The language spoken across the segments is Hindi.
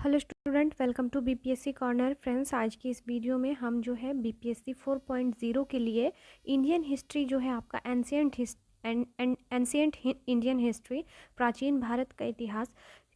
Hello student, welcome to BPSC corner. Friends, आज की इस वीडियो में हम जो है बीपीएससी 4.0 के लिए इंडियन हिस्ट्री जो है आपका एंशियंट इंडियन हिस्ट्री, प्राचीन भारत का इतिहास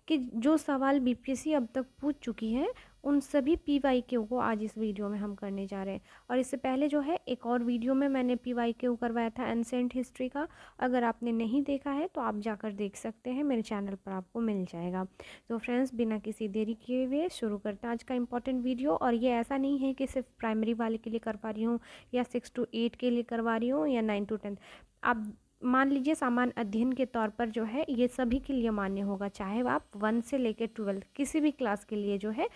के जो सवाल बीपीएससी अब तक पूछ चुकी है उन सभी पीवाईक्यू को आज इस वीडियो में हम करने जा रहे हैं। और इससे पहले जो है एक और वीडियो में मैंने पीवाईक्यू करवाया था एंशियंट हिस्ट्री का। अगर आपने नहीं देखा है तो आप जाकर देख सकते हैं, मेरे चैनल पर आपको मिल जाएगा। तो फ्रेंड्स, बिना किसी देरी किए हुए शुरू करते हैं आज का इम्पोर्टेंट वीडियो। और ये ऐसा नहीं है कि सिर्फ प्राइमरी वाले के लिए करवा रही हूँ या 6 to 8 के लिए करवा रही हूँ या 9 to 10। आप मान लीजिए सामान्य अध्ययन के तौर पर जो है ये सभी के लिए मान्य होगा, चाहे आप 1 से लेकर 12 किसी भी क्लास के लिए जो है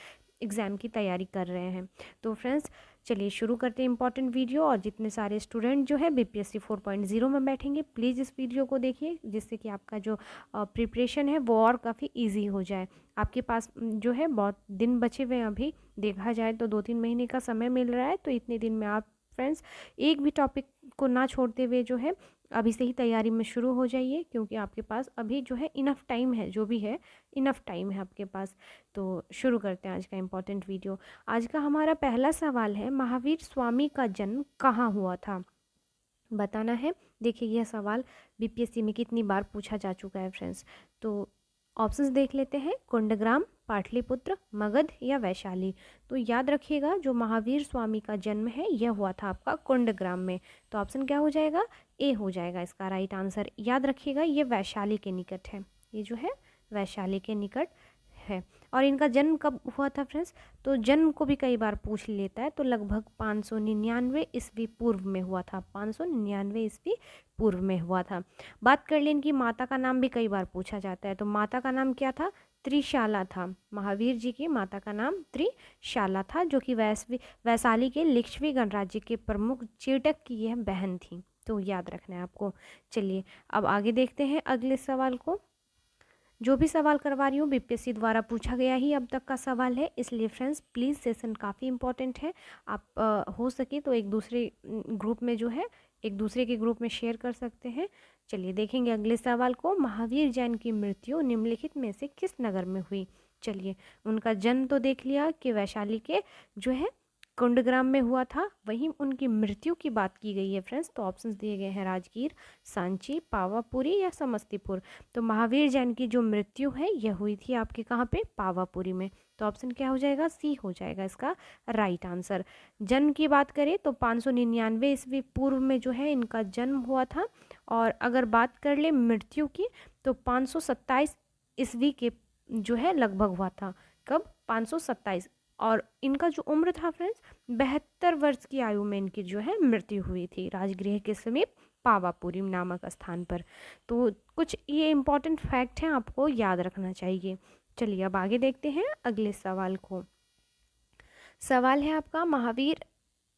एग्ज़ाम की तैयारी कर रहे हैं। तो फ्रेंड्स, चलिए शुरू करते हैं इंपॉर्टेंट वीडियो। और जितने सारे स्टूडेंट जो है बीपीएससी 4.0 में बैठेंगे, प्लीज़ इस वीडियो को देखिए, जिससे कि आपका जो प्रिपरेशन है वो और काफ़ी इजी हो जाए। आपके पास जो है बहुत दिन बचे हुए हैं, अभी देखा जाए तो 2-3 महीने का समय मिल रहा है। तो इतने दिन में आप फ्रेंड्स एक भी टॉपिक को ना छोड़ते हुए जो है अभी से ही तैयारी में शुरू हो जाइए, क्योंकि आपके पास अभी जो है इनफ टाइम है, जो भी है इनफ टाइम है आपके पास। तो शुरू करते हैं आज का इम्पोर्टेंट वीडियो। आज का हमारा पहला सवाल है, महावीर स्वामी का जन्म कहाँ हुआ था? बताना है। देखिए, यह सवाल बीपीएससी में कितनी बार पूछा जा चुका है फ्रेंड्स। तो ऑप्शंस देख लेते हैं, कुंडग्राम, पाटलिपुत्र, मगध या वैशाली। तो याद रखिएगा, जो महावीर स्वामी का जन्म है यह हुआ था आपका कुंडग्राम में। तो ऑप्शन क्या हो जाएगा? ए हो जाएगा इसका राइट आंसर। याद रखिएगा, ये वैशाली के निकट है, ये जो है वैशाली के निकट है। और इनका जन्म कब हुआ था फ्रेंड्स? तो जन्म को भी कई बार पूछ लेता है, तो लगभग 599 ईस्वी पूर्व में हुआ था। 599 ईस्वी पूर्व में हुआ था। बात कर लें इनकी माता का नाम भी कई बार पूछा जाता है। तो माता का नाम क्या था? त्रिशाला था। महावीर जी की माता का नाम त्रिशाला था, जो कि वैशाली के लिच्छवी गणराज्य के प्रमुख चेटक की यह बहन थी। तो याद रखना है आपको। चलिए अब आगे देखते हैं अगले सवाल को। जो भी सवाल करवा रही हूँ बीपीएससी द्वारा पूछा गया ही अब तक का सवाल है, इसलिए फ्रेंड्स प्लीज़ सेशन काफ़ी इंपॉर्टेंट है। आप हो सके तो एक दूसरे ग्रुप में जो है एक दूसरे के ग्रुप में शेयर कर सकते हैं। चलिए देखेंगे अगले सवाल को। महावीर जैन की मृत्यु निम्नलिखित में से किस नगर में हुई? चलिए, उनका जन्म तो देख लिया कि वैशाली के जो है कुंडग्राम में हुआ था। वहीं उनकी मृत्यु की बात की गई है फ्रेंड्स, तो ऑप्शंस दिए गए हैं, राजगीर, सांची, पावापुरी या समस्तीपुर। तो महावीर जैन की जो मृत्यु है यह हुई थी आपके कहाँ पे? पावापुरी में। तो ऑप्शन क्या हो जाएगा? सी हो जाएगा इसका राइट आंसर। जन्म की बात करें तो 599 ईस्वी पूर्व में जो है इनका जन्म हुआ था। और अगर बात कर ले मृत्यु की, तो 527 ईस्वी के जो है लगभग हुआ था। कब? 527। और इनका जो उम्र था फ्रेंड्स, 72 वर्ष की आयु में इनकी जो है मृत्यु हुई थी, राजगृह के समीप पावापुरी नामक स्थान पर। तो कुछ ये इम्पोर्टेंट फैक्ट हैं, आपको याद रखना चाहिए। चलिए अब आगे देखते हैं अगले सवाल को। सवाल है आपका,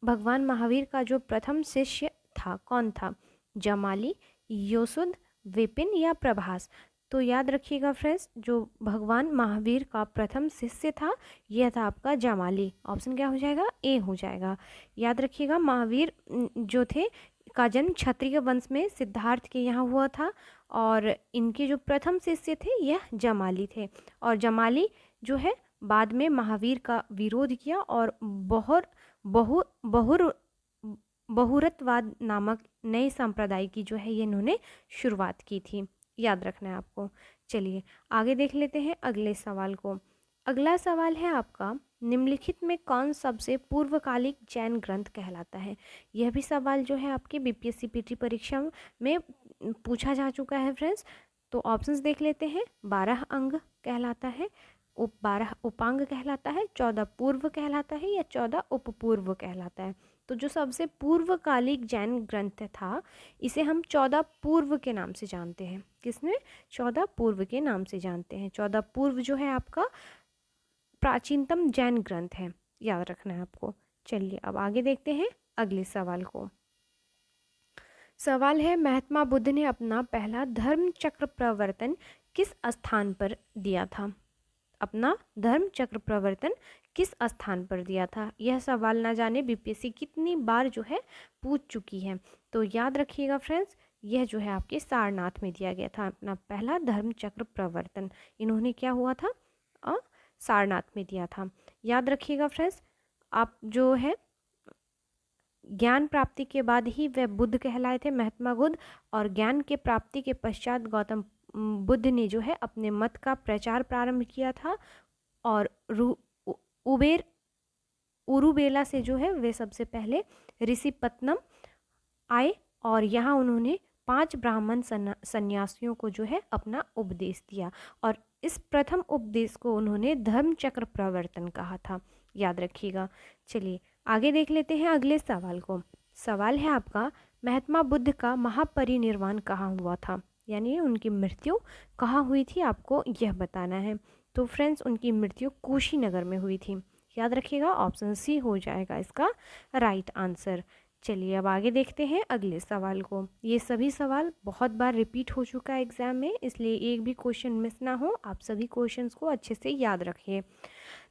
भगवान महावीर का जो प्रथम शिष्य था कौन था? जमाली, योसुद, विपिन या प्रभास? तो याद रखिएगा फ्रेंड्स, जो भगवान महावीर का प्रथम शिष्य था यह था आपका जमाली। ऑप्शन क्या हो जाएगा? ए हो जाएगा। याद रखिएगा, महावीर जो थे का जन्म क्षत्रिय वंश में सिद्धार्थ के यहाँ हुआ था। और इनके जो प्रथम शिष्य थे यह जमाली थे। और जमाली जो है बाद में महावीर का विरोध किया और बहुरतवाद नामक नए संप्रदाय की जो है ये इन्होंने शुरुआत की थी। याद रखना है आपको। चलिए आगे देख लेते हैं अगले सवाल को। अगला सवाल है आपका, निम्नलिखित में कौन सबसे पूर्वकालिक जैन ग्रंथ कहलाता है? यह भी सवाल जो है आपके बीपीएससी पीटी परीक्षा में पूछा जा चुका है फ्रेंड्स। तो ऑप्शंस देख लेते हैं, 12 अंग कहलाता है, 12 उपांग कहलाता है, 14 पूर्व कहलाता है या 14 उपपूर्व कहलाता है? तो जो सबसे पूर्वकालिक जैन ग्रंथ था इसे हम 14 पूर्व के नाम से जानते हैं। किसमें? 14 पूर्व के नाम से जानते हैं। 14 पूर्व जो है आपका प्राचीनतम जैन ग्रंथ है, याद रखना है आपको। चलिए अब आगे देखते हैं अगले सवाल को। सवाल है, महात्मा बुद्ध ने अपना पहला धर्म चक्र प्रवर्तन किस स्थान पर दिया था? अपना धर्म चक्र प्रवर्तन किस स्थान पर दिया था? यह सवाल ना जाने बीपीएससी कितनी बार जो है पूछ चुकी है। तो याद रखिएगा फ्रेंड्स, यह जो है आपके सारनाथ में दिया गया था अपना पहला धर्म चक्र प्रवर्तन। इन्होंने क्या हुआ था? सारनाथ में दिया था। याद रखिएगा फ्रेंड्स, आप जो है ज्ञान प्राप्ति के बाद ही वह बुद्ध कहलाए थे, महात्मा बुद्ध। और ज्ञान के प्राप्ति के पश्चात गौतम बुद्ध ने जो है अपने मत का प्रचार प्रारंभ किया था। और उबेर उरुबेला से जो है वे सबसे पहले ऋषिपत्तनम आए और यहाँ उन्होंने 5 ब्राह्मण सन्यासियों को जो है अपना उपदेश दिया। और इस प्रथम उपदेश को उन्होंने धर्मचक्र प्रवर्तन कहा था। याद रखिएगा। चलिए आगे देख लेते हैं अगले सवाल को। सवाल है आपका, महात्मा बुद्ध का महापरिनिर्वाण कहाँ हुआ था, यानी उनकी मृत्यु कहाँ हुई थी, आपको यह बताना है। तो फ्रेंड्स, उनकी मृत्यु कुशीनगर में हुई थी। याद रखिएगा, ऑप्शन सी हो जाएगा इसका राइट आंसर। चलिए अब आगे देखते हैं अगले सवाल को। ये सभी सवाल बहुत बार रिपीट हो चुका है एग्जाम में, इसलिए एक भी क्वेश्चन मिस ना हो। आप सभी क्वेश्चंस को अच्छे से याद रखिए।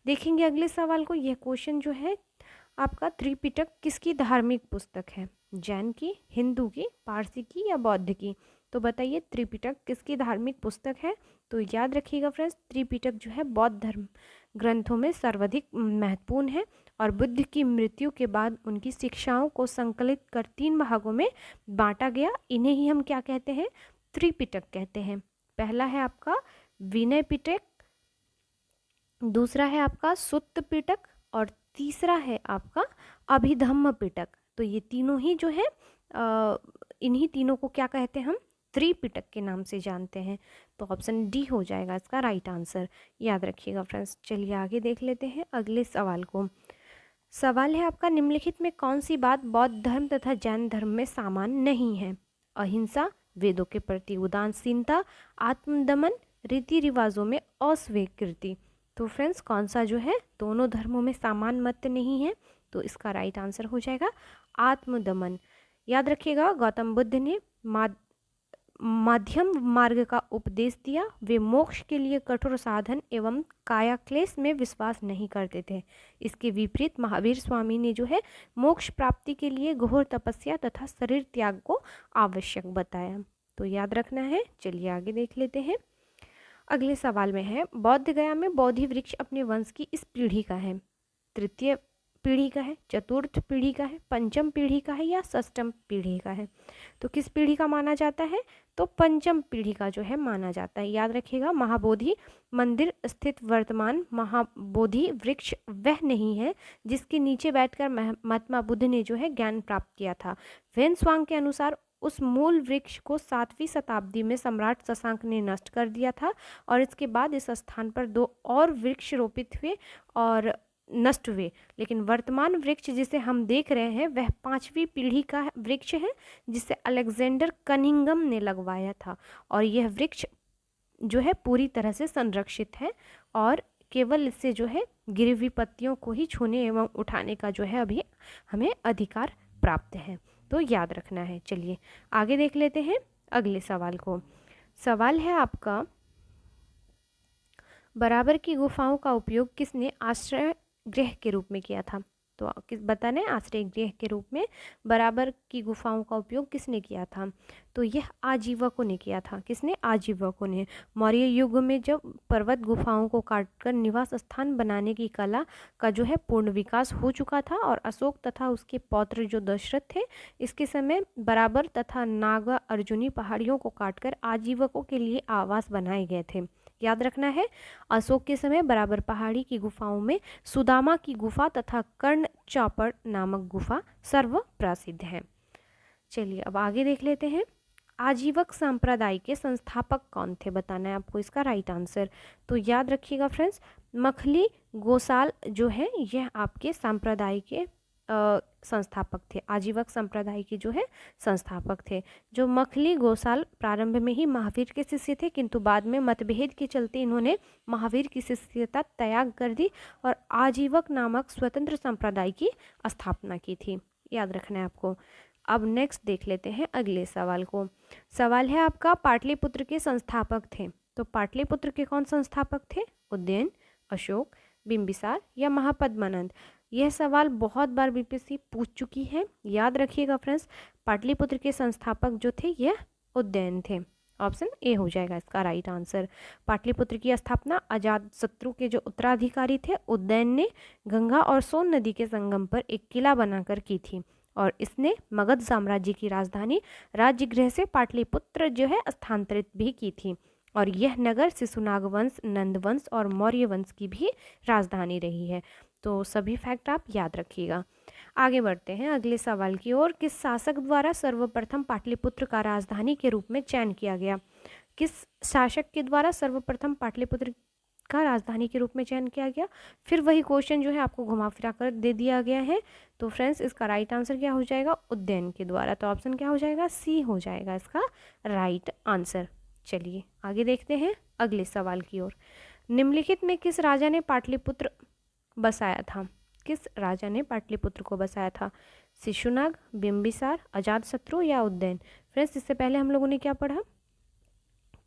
देखेंगे अगले सवाल को। यह क्वेश्चन जो है आपका, त्रिपिटक किसकी धार्मिक पुस्तक है, जैन की, हिंदू की, पारसी की या बौद्ध की। तो बताइए त्रिपिटक किसकी धार्मिक पुस्तक है। तो याद रखिएगा फ्रेंड्स, त्रिपिटक जो है बौद्ध धर्म ग्रंथों में सर्वाधिक महत्वपूर्ण है और बुद्ध की मृत्यु के बाद उनकी शिक्षाओं को संकलित कर 3 भागों में बांटा गया। इन्हें ही हम क्या कहते हैं, त्रिपिटक कहते हैं। पहला है आपका विनय पिटक, दूसरा है आपका सुत्त पिटक और तीसरा है आपका अभिधम्म पिटक। तो ये तीनों ही जो है इन्हीं तीनों को क्या कहते हैं, हम त्रिपिटक के नाम से जानते हैं। तो ऑप्शन डी हो जाएगा इसका राइट आंसर। याद रखिएगा फ्रेंड्स। चलिए आगे देख लेते हैं अगले सवाल को। सवाल है आपका, निम्नलिखित में कौन सी बात बौद्ध धर्म तथा जैन धर्म में समान नहीं है। अहिंसा, वेदों के प्रति उदासीनता, आत्मदमन, रीति रिवाजों में अस्वीकृति। तो फ्रेंड्स, कौन सा जो है दोनों धर्मों में समान मत नहीं है। तो इसका राइट आंसर हो जाएगा आत्मदमन। याद रखिएगा, गौतम बुद्ध ने मध्यम मार्ग का उपदेश दिया। वे मोक्ष के लिए कठोर साधन एवं काया क्लेश में विश्वास नहीं करते थे। इसके विपरीत महावीर स्वामी ने जो है मोक्ष प्राप्ति के लिए घोर तपस्या तथा शरीर त्याग को आवश्यक बताया। तो याद रखना है। चलिए आगे देख लेते हैं। अगले सवाल में है, बौद्ध गया में बोधि वृक्ष अपने वंश की इस पीढ़ी का है, तृतीय पीढ़ी का है, चतुर्थ पीढ़ी का है, पंचम पीढ़ी का है या षष्ठम पीढ़ी का है। तो किस पीढ़ी का माना जाता है, तो पंचम पीढ़ी का जो है माना जाता है। याद रखिएगा, महाबोधि मंदिर स्थित वर्तमान महाबोधि वृक्ष वह नहीं है जिसके नीचे बैठकर महात्मा बुद्ध ने जो है ज्ञान प्राप्त किया था। वेन-स्वांग के अनुसार उस मूल वृक्ष को 7वीं शताब्दी में सम्राट शशांक ने नष्ट कर दिया था और इसके बाद इस स्थान पर 2 और वृक्ष रोपित हुए और नष्ट हुए। लेकिन वर्तमान वृक्ष जिसे हम देख रहे हैं वह 5वीं पीढ़ी का वृक्ष है जिसे अलेक्जेंडर कनिंघम ने लगवाया था और यह वृक्ष जो है पूरी तरह से संरक्षित है और केवल इससे जो है गिरी हुई पत्तियों को ही छूने एवं उठाने का जो है अभी हमें अधिकार प्राप्त है। तो याद रखना है। चलिए आगे देख लेते हैं अगले सवाल को। सवाल है आपका, बराबर की गुफाओं का उपयोग किसने आश्रय गृह के रूप में किया था। तो किस बताना है, आश्रय गृह के रूप में बराबर की गुफाओं का उपयोग किसने किया था। तो यह आजीवकों ने किया था। किसने, आजीवकों ने। मौर्य युग में जब पर्वत गुफाओं को काटकर निवास स्थान बनाने की कला का जो है पूर्ण विकास हो चुका था और अशोक तथा उसके पौत्र जो दशरथ थे इसके समय बराबर तथा नागा अर्जुनी पहाड़ियों को काटकर आजीवकों के लिए आवास बनाए गए थे। याद रखना है, अशोक के समय बराबर पहाड़ी की गुफाओं में सुदामा की गुफा तथा कर्ण चौपड़ नामक गुफा सर्व प्रसिद्ध है। चलिए अब आगे देख लेते हैं। आजीवक संप्रदाय के संस्थापक कौन थे, बताना है आपको इसका राइट आंसर। तो याद रखिएगा फ्रेंड्स, मखली गोसाल जो है यह आपके संप्रदाय के संस्थापक थे। आजीवक संप्रदाय के जो है संस्थापक थे। जो मखली गोसाल प्रारंभ में ही महावीर के शिष्य थे किंतु बाद में मतभेद के चलते इन्होंने महावीर की शिष्यता त्याग कर दी और आजीवक नामक स्वतंत्र संप्रदाय की स्थापना की थी। याद रखना है आपको। अब नेक्स्ट देख लेते हैं अगले सवाल को। सवाल है आपका, पाटलिपुत्र के संस्थापक थे। तो पाटलिपुत्र के कौन संस्थापक थे, उदयन, अशोक, बिंबिसार या महापद्मानंद। यह सवाल बहुत बार बीपीएससी पूछ चुकी है। याद रखिएगा फ्रेंड्स, पाटलिपुत्र के संस्थापक जो थे यह उदयन थे ऑप्शन ए हो जाएगा इसका राइट आंसर। पाटलिपुत्र की स्थापना अजातशत्रु के जो उत्तराधिकारी थे उदयन ने गंगा और सोन नदी के संगम पर एक किला बनाकर की थी, और इसने मगध साम्राज्य की राजधानी राजगृह से पाटलिपुत्र जो है स्थानांतरित भी की थी, और यह नगर शिशुनाग वंश, नंद वंश और मौर्य वंश की भी राजधानी रही है। तो सभी फैक्ट आप याद रखिएगा। आगे बढ़ते हैं अगले सवाल की ओर। किस शासक द्वारा सर्वप्रथम पाटलिपुत्र का राजधानी के रूप में चयन किया गया? किस शासक के द्वारा सर्वप्रथम पाटलिपुत्र का राजधानी के रूप में चयन किया गया? फिर वही क्वेश्चन जो है आपको घुमा फिरा कर दे दिया गया है। तो फ्रेंड्स इसका राइट आंसर क्या हो जाएगा? उदयन के द्वारा। तो ऑप्शन क्या हो जाएगा? सी हो जाएगा इसका राइट आंसर। चलिए आगे देखते हैं अगले सवाल की ओर। निम्नलिखित में किस राजा ने पाटलिपुत्र बसाया था? किस राजा ने पाटलिपुत्र को बसाया था? शिशुनाग, बिंबिसार, अजातशत्रु या उदयन? फ्रेंड्स इससे पहले हम लोगों ने क्या पढ़ा?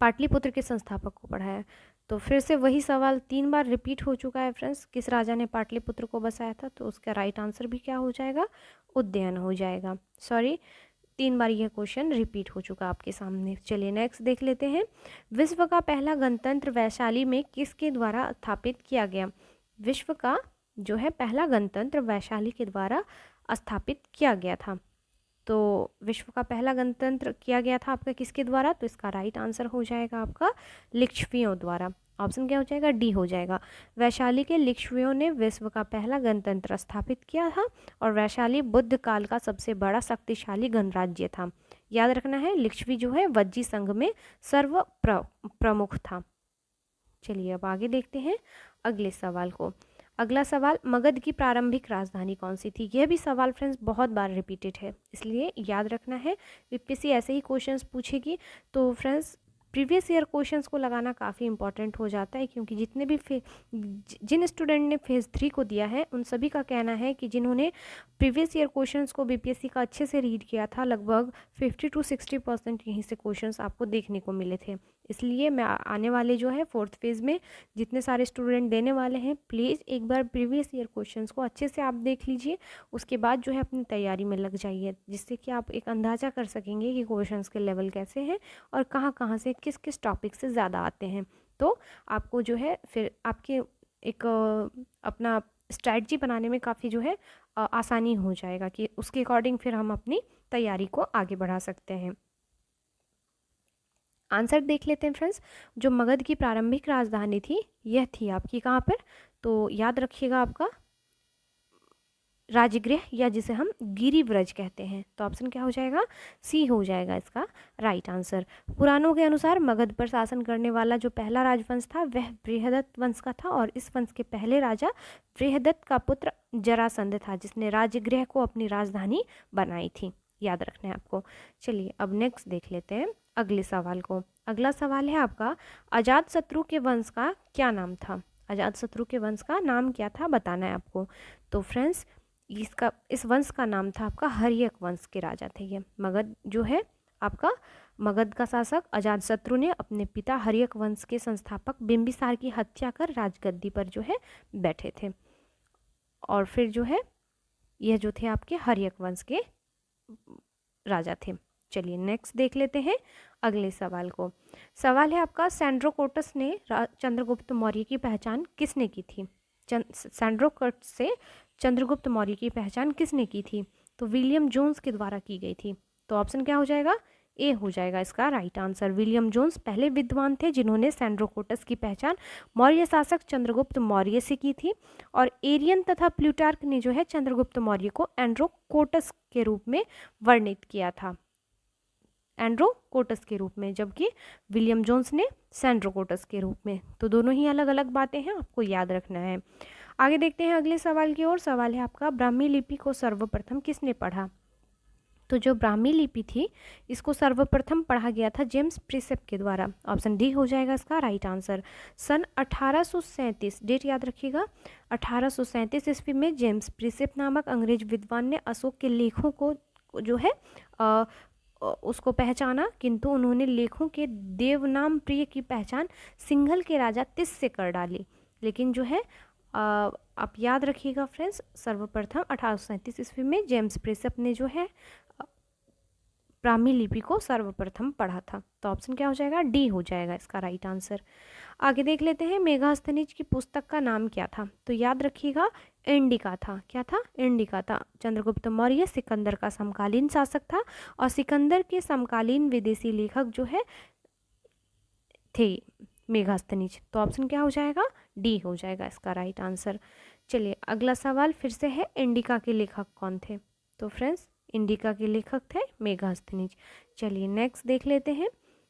पाटलिपुत्र के संस्थापक को पढ़ा है। तो फिर से वही सवाल 3 बार रिपीट हो चुका है फ्रेंड्स। किस राजा ने पाटलिपुत्र को बसाया था? तो उसका राइट आंसर भी क्या हो जाएगा? उदयन हो जाएगा। सॉरी, 3 बार यह क्वेश्चन रिपीट हो चुका आपके सामने। चलिए नेक्स्ट देख लेते हैं। विश्व का पहला गणतंत्र वैशाली में किसके द्वारा स्थापित किया गया? विश्व का जो है पहला गणतंत्र वैशाली के द्वारा स्थापित किया गया था। तो विश्व का पहला गणतंत्र किया गया था आपका किसके द्वारा? तो इसका राइट आंसर हो जाएगा आपका लिच्छवियों द्वारा। ऑप्शन क्या हो जाएगा? डी हो जाएगा। वैशाली के लिच्छवियों ने विश्व का पहला गणतंत्र स्थापित किया था, और वैशाली बुद्ध काल का सबसे बड़ा शक्तिशाली गणराज्य था। याद रखना है लिच्छवी जो है वज्जी संघ में सर्व प्रमुख था। चलिए अब आगे देखते हैं अगले सवाल को। अगला सवाल, मगध की प्रारंभिक राजधानी कौन सी थी? यह भी सवाल फ्रेंड्स बहुत बार रिपीटेड है, इसलिए याद रखना है। यूपीएससी ऐसे ही क्वेश्चंस पूछेगी, तो फ्रेंड्स प्रीवियस ईयर क्वेश्चंस को लगाना काफ़ी इंपॉर्टेंट हो जाता है, क्योंकि जितने भी जिन स्टूडेंट ने फेज़ 3 को दिया है उन सभी का कहना है कि जिन्होंने प्रीवियस ईयर क्वेश्चंस को बीपीएससी का अच्छे से रीड किया था, लगभग 50 to 60% यहीं से क्वेश्चंस आपको देखने को मिले थे। इसलिए मैं आने वाले जो है 4th फेज़ में जितने सारे स्टूडेंट देने वाले हैं, प्लीज़ एक बार प्रीवियस ईयर क्वेश्चंस को अच्छे से आप देख लीजिए, उसके बाद जो है अपनी तैयारी में लग जाइए, जिससे कि आप एक अंदाज़ा कर सकेंगे कि क्वेश्चंस के लेवल कैसे हैं और कहाँ कहाँ से किस किस टॉपिक से ज़्यादा आते हैं। तो आपको जो है फिर आपके एक अपना स्ट्रैटेजी बनाने में काफ़ी जो है आसानी हो जाएगा, कि उसके अकॉर्डिंग फिर हम अपनी तैयारी को आगे बढ़ा सकते हैं। आंसर देख लेते हैं फ्रेंड्स। जो मगध की प्रारंभिक राजधानी थी यह थी आपकी कहाँ पर? तो याद रखिएगा आपका राजगृह, या जिसे हम गिरिव्रज कहते हैं। तो ऑप्शन क्या हो जाएगा? सी हो जाएगा इसका राइट आंसर। पुराणों के अनुसार मगध पर शासन करने वाला जो पहला राजवंश था वह बृहदत्त वंश का था, और इस वंश के पहले राजा बृहदत्त का पुत्र जरासंध था, जिसने राजगृह को अपनी राजधानी बनाई थी। याद रखना है आपको। चलिए अब नेक्स्ट देख लेते हैं अगले सवाल को। अगला सवाल है आपका, अजातशत्रु के वंश का क्या नाम था? अजातशत्रु के वंश का नाम क्या था बताना है आपको। तो फ्रेंड्स इस वंश का नाम था आपका हर्यक वंश के राजा थे ये। मगध जो है आपका मगध का शासक अजातशत्रु ने अपने पिता हर्यक वंश के संस्थापक बिंबिसार की हत्या कर राजगद्दी पर जो है बैठे थे, और फिर जो है यह जो थे आपके हर्यक वंश के राजा थे। चलिए नेक्स्ट देख लेते हैं अगले सवाल को। सवाल है आपका, सैंड्रोकोटस ने चंद्रगुप्त मौर्य की पहचान किसने की थी? सैंड्रोकोटस से चंद्रगुप्त मौर्य की पहचान किसने की थी? तो विलियम जोन्स के द्वारा की गई थी। तो ऑप्शन क्या हो जाएगा? ए हो जाएगा इसका राइट आंसर। विलियम जोन्स पहले विद्वान थे जिन्होंने सैंड्रोकोटस की पहचान मौर्य शासक चंद्रगुप्त मौर्य से की थी, और एरियन तथा प्लूटार्क ने जो है चंद्रगुप्त मौर्य को एंड्रोकोटस के रूप में वर्णित किया था, एंड्रोकोटस के रूप में, जबकि विलियम जोन्स ने सैंड्रोकोटस के रूप में। तो दोनों ही अलग अलग बातें हैं, आपको याद रखना है। आगे देखते हैं अगले सवाल की ओर। सवाल है आपका, ब्राह्मी लिपि को सर्वप्रथम किसने पढ़ा? तो जो ब्राह्मी लिपि थी इसको सर्वप्रथम पढ़ा गया था जेम्स प्रिसेप के द्वारा। ऑप्शन डी हो जाएगा इसका राइट आंसर। सन 1837, डेट याद रखिएगा, 1837 ईस्वी में जेम्स प्रिसेप नामक अंग्रेज विद्वान ने अशोक के लेखों को जो है उसको पहचाना, किंतु उन्होंने लेखों के देवनाम प्रिय की पहचान सिंघल के राजा तिस से कर डाली। लेकिन जो है आप याद रखिएगा फ्रेंड्स, सर्वप्रथम 1837 ईस्वी में जेम्स प्रिसेप ने जो है ब्राह्मी लिपि को सर्वप्रथम पढ़ा था? तो ऑप्शन क्या हो जाएगा? डी हो जाएगा इसका राइट आंसर। आगे देख लेते हैं, मेगास्थनीज की पुस्तक का नाम क्या था? तो याद रखिएगा, इंडिका था। क्या था? इंडिका था। चंद्रगुप्त मौर्य सिकंदर का समकालीन शासक था और सिकंदर के समकालीन विदेशी लेखक जो है थे मेगास्थनीज। तो ऑप्शन क्या हो जाएगा? डी हो जाएगा इसका राइट आंसर। चलिए अगला सवाल फिर से है, इंडिका के लेखक कौन थे? तो फ्रेंड्स इंडिका के लेखक थे मेगास्थनीज। चलिए नेक्स्ट देख लेते हैं।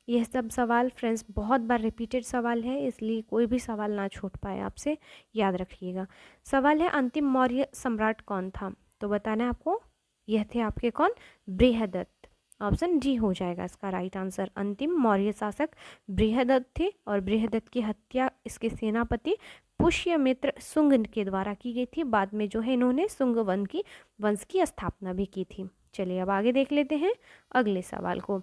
यह सब सवाल फ्रेंड्स बहुत बार रिपीटेड सवाल है, इसलिए कोई भी सवाल ना छूट पाए आपसे, याद रखिएगा। सवाल है, अंतिम मौर्य सम्राट कौन था? तो बताना है आपको, यह थे आपके कौन? बृहदत्त। ऑप्शन डी हो जाएगा इसका राइट आंसर। अंतिम मौर्य शासक बृहदत्त थे और बृहदत्त की हत्या इसके सेनापति पुष्यमित्र शुंग के द्वारा की गई थी। बाद में जो है इन्होंने शुंग वंश की स्थापना भी की थी। चलिए अब आगे देख लेते हैं अगले सवाल को।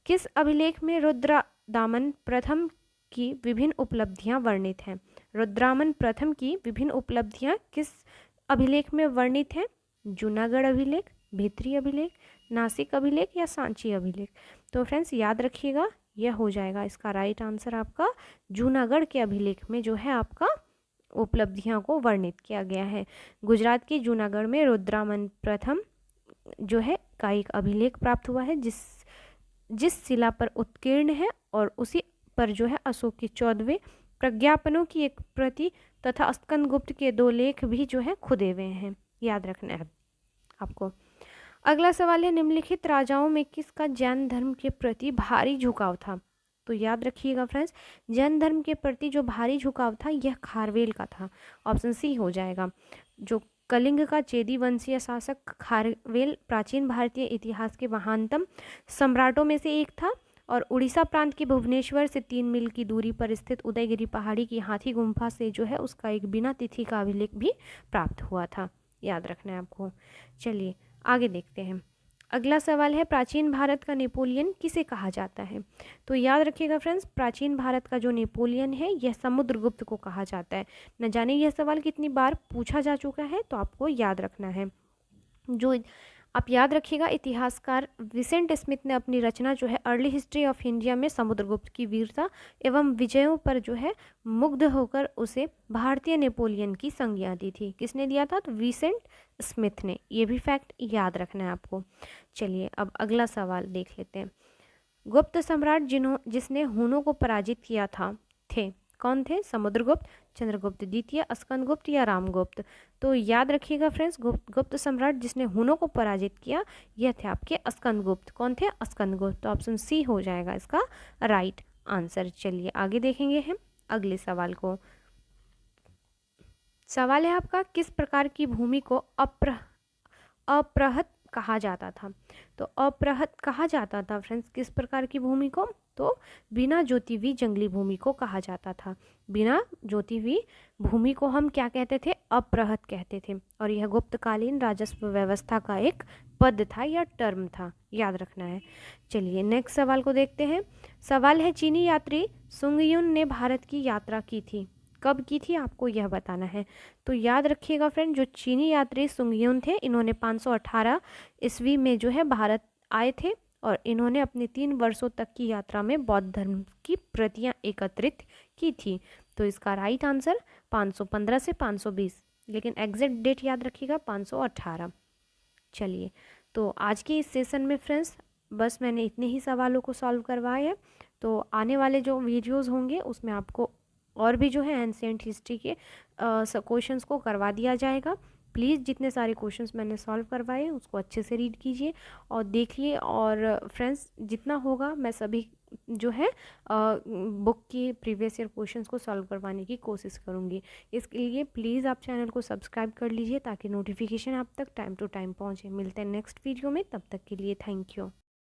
किस अभिलेख में रुद्रदामन प्रथम की विभिन्न उपलब्धियां वर्णित हैं? रुद्रदामन प्रथम की विभिन्न उपलब्धियां किस अभिलेख में वर्णित हैं? जूनागढ़ अभिलेख, भीतरी अभिलेख, नासिक अभिलेख या सांची अभिलेख? तो फ्रेंड्स याद रखिएगा, यह हो जाएगा इसका राइट आंसर आपका। जूनागढ़ के अभिलेख में जो है आपका उपलब्धियां को वर्णित किया गया है। गुजरात के जूनागढ़ में रुद्रदामन प्रथम जो है का एक अभिलेख प्राप्त हुआ है, जिस शिला पर उत्कीर्ण है और उसी पर जो है अशोक के 14वें प्रज्ञापनों की एक प्रति तथा स्कंदगुप्त के 2 लेख भी जो है खुदे हुए हैं। याद रखना है आपको। अगला सवाल है, निम्नलिखित राजाओं में किसका जैन धर्म के प्रति भारी झुकाव था? तो याद रखिएगा फ्रेंड्स, जैन धर्म के प्रति जो भारी झुकाव था यह खारवेल का था। ऑप्शन सी हो जाएगा। जो कलिंग का चेदी वंशीय शासक खारवेल प्राचीन भारतीय इतिहास के महानतम सम्राटों में से एक था और उड़ीसा प्रांत के भुवनेश्वर से 3 मील की दूरी पर स्थित उदयगिरी पहाड़ी की हाथी गुम्फा से जो है उसका एक बिना तिथि का अभिलेख भी प्राप्त हुआ था। याद रखना है आपको। चलिए आगे देखते हैं। अगला सवाल है, प्राचीन भारत का नेपोलियन किसे कहा जाता है? तो याद रखिएगा फ्रेंड्स, प्राचीन भारत का जो नेपोलियन है यह समुद्रगुप्त को कहा जाता है। न जाने यह सवाल कितनी बार पूछा जा चुका है, तो आपको याद रखना है। जो आप याद रखिएगा, इतिहासकार विसेंट स्मिथ ने अपनी रचना जो है अर्ली हिस्ट्री ऑफ इंडिया में समुद्रगुप्त की वीरता एवं विजयों पर जो है मुग्ध होकर उसे भारतीय नेपोलियन की संज्ञा दी थी। किसने दिया था? तो विसेंट स्मिथ ने। ये भी फैक्ट याद रखना है आपको। चलिए अब अगला सवाल देख लेते हैं। गुप्त सम्राट जिसने हुनों को पराजित किया था थे कौन थे? समुद्रगुप्त, चंद्रगुप्त द्वितीय, स्कंदगुप्त या रामगुप्त? तो याद रखिएगा फ्रेंड्स, गुप्त सम्राट जिसने हुनों को पराजित किया यह थे आपके स्कंदगुप्त। कौन थे? स्कंदगुप्त। तो ऑप्शन सी हो जाएगा इसका राइट आंसर। चलिए आगे देखेंगे हम अगले सवाल को। सवाल है आपका, किस प्रकार की भूमि को अप्रहत कहा जाता था? तो अप्रहत कहा जाता था फ्रेंड्स किस प्रकार की भूमि को? तो बिना जोती हुई जंगली भूमि को कहा जाता था। बिना जोती हुई भूमि को हम क्या कहते थे? अप्रहत कहते थे। और यह गुप्तकालीन राजस्व व्यवस्था का एक पद था या टर्म था। याद रखना है। चलिए नेक्स्ट सवाल को देखते हैं। सवाल है, चीनी यात्री सुंगयुन ने भारत की यात्रा की थी, कब की थी? आपको यह बताना है। तो याद रखिएगा फ्रेंड, जो चीनी यात्री सुंगयुन थे इन्होंने 518 ईस्वी में जो है भारत आए थे और इन्होंने अपने 3 वर्षों तक की यात्रा में बौद्ध धर्म की प्रतियां एकत्रित की थी। तो इसका राइट आंसर 515 से 520, लेकिन एग्जैक्ट डेट याद रखिएगा 518। चलिए तो आज के इस सेशन में फ्रेंड्स बस मैंने इतने ही सवालों को सॉल्व करवाए हैं। तो आने वाले जो वीडियोस होंगे उसमें आपको और भी जो है एंशिएंट हिस्ट्री के क्वेश्चंस को करवा दिया जाएगा। प्लीज़ जितने सारे क्वेश्चंस मैंने सॉल्व करवाए उसको अच्छे से रीड कीजिए और देखिए। और फ्रेंड्स जितना होगा मैं सभी जो है बुक की प्रीवियस ईयर क्वेश्चंस को सॉल्व करवाने की कोशिश करूँगी। इसके लिए प्लीज़ आप चैनल को सब्सक्राइब कर लीजिए ताकि नोटिफिकेशन आप तक टाइम टू टाइम पहुँचे। मिलते हैं नेक्स्ट वीडियो में, तब तक के लिए थैंक यू।